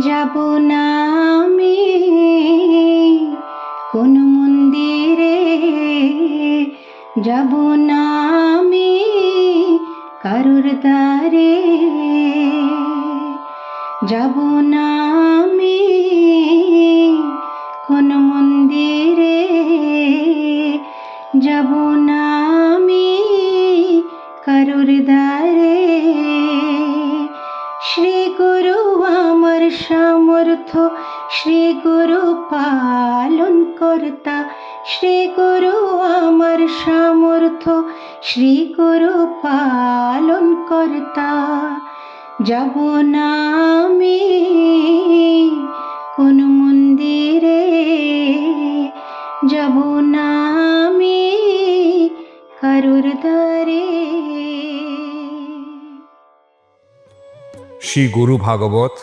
যাব না আমি কোন মন্দিরে, যাব না আমি কারুর দ্বারে, যাব না আমি কোন মন্দিরে, যাব না আমি কারুর দ্বারে। শ্রী গুরু আমার সামর্থ্য, শ্রী গুরু পালন কর্তা, শ্রী গুরু আমার সামর্থ্য, শ্রী গুরু পালন কর্তা। যাব না আমি কোন মন্দিরে, যাব না আমি কারুর দ্বারে। শ্রী গুরু ভাগবত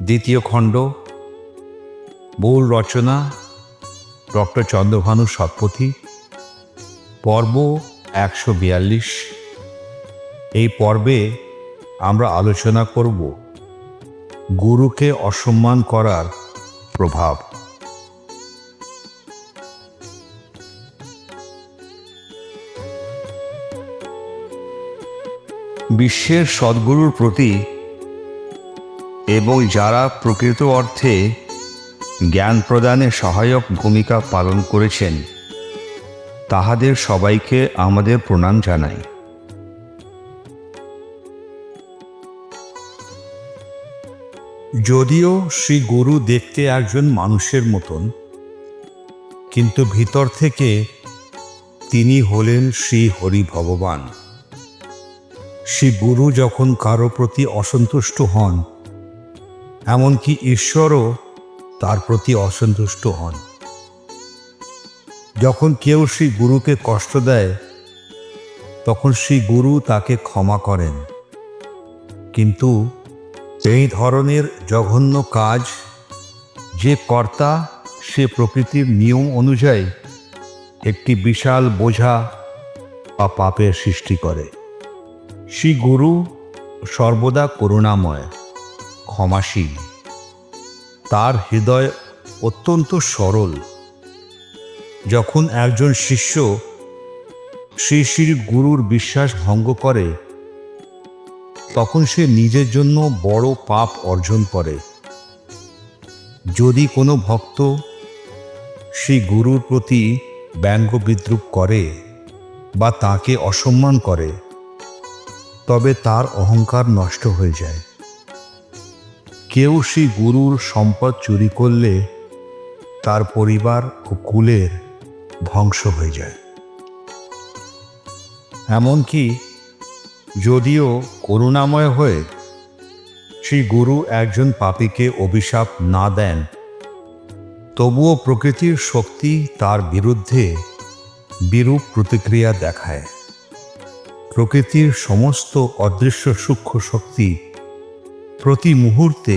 দ্বিতীয় খণ্ড, মূল রচনা ডক্টর চন্দ্রভানু শতপথী, পর্ব 142। এই পর্বে আমরা আলোচনা করব গুরুকে অসম্মান করার প্রভাব। বিশ্বের সদ্গুরুর প্রতি এবং যারা প্রকৃত অর্থে জ্ঞান প্রদানে সহায়ক ভূমিকা পালন করেছেন, তাহাদের সবাইকে আমাদের প্রণাম জানাই। যদিও শ্রী গুরু দেখতে একজন মানুষের মতন, কিন্তু ভিতর থেকে তিনি হলেন শ্রী হরি ভগবান। শ্রী গুরু যখন কারো প্রতি অসন্তুষ্ট হন, এমনকি ঈশ্বরও তার প্রতি অসন্তুষ্ট হন। যখন কেউ শ্রী গুরুকে কষ্ট দেয়, তখন শ্রী গুরু তাকে ক্ষমা করেন। কিন্তু এই ধরনের জঘন্য কাজ যে কর্তা, সে প্রকৃতির নিয়ম অনুযায়ী একটি বিশাল বোঝা বা পাপের সৃষ্টি করে। শ্রী গুরু সর্বদা করুণাময়, ক্ষমাশীল। তার হৃদয় অত্যন্ত সরল। যখন একজন শিষ্য শ্রী শ্রী গুরুর বিশ্বাস ভঙ্গ করে, তখন সে নিজের জন্য বড় পাপ অর্জন করে। যদি কোনো ভক্ত শ্রী গুরুর প্রতি ব্যঙ্গ বিদ্রূপ করে বা তাকে অসম্মান করে, তবে তার অহংকার নষ্ট হয়ে যায়। কেউ শ্রী গুরুর সম্পদ চুরি করলে তার পরিবার ও কুলের ধ্বংস হয়ে যায়। এমনকি যদিও করুণাময় হয়ে শ্রী গুরু একজন পাপীকে অভিশাপ না দেন, তবুও প্রকৃতির শক্তি তার বিরুদ্ধে বিরূপ প্রতিক্রিয়া দেখায়। প্রকৃতির সমস্ত অদৃশ্য সূক্ষ্ম শক্তি প্রতি মুহূর্তে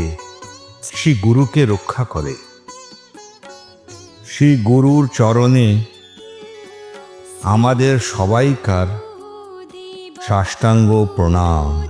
শ্রী গুরুকে রক্ষা করে। শ্রী গুরুর চরণে আমাদের সবাইকার সাষ্টাঙ্গ প্রণাম।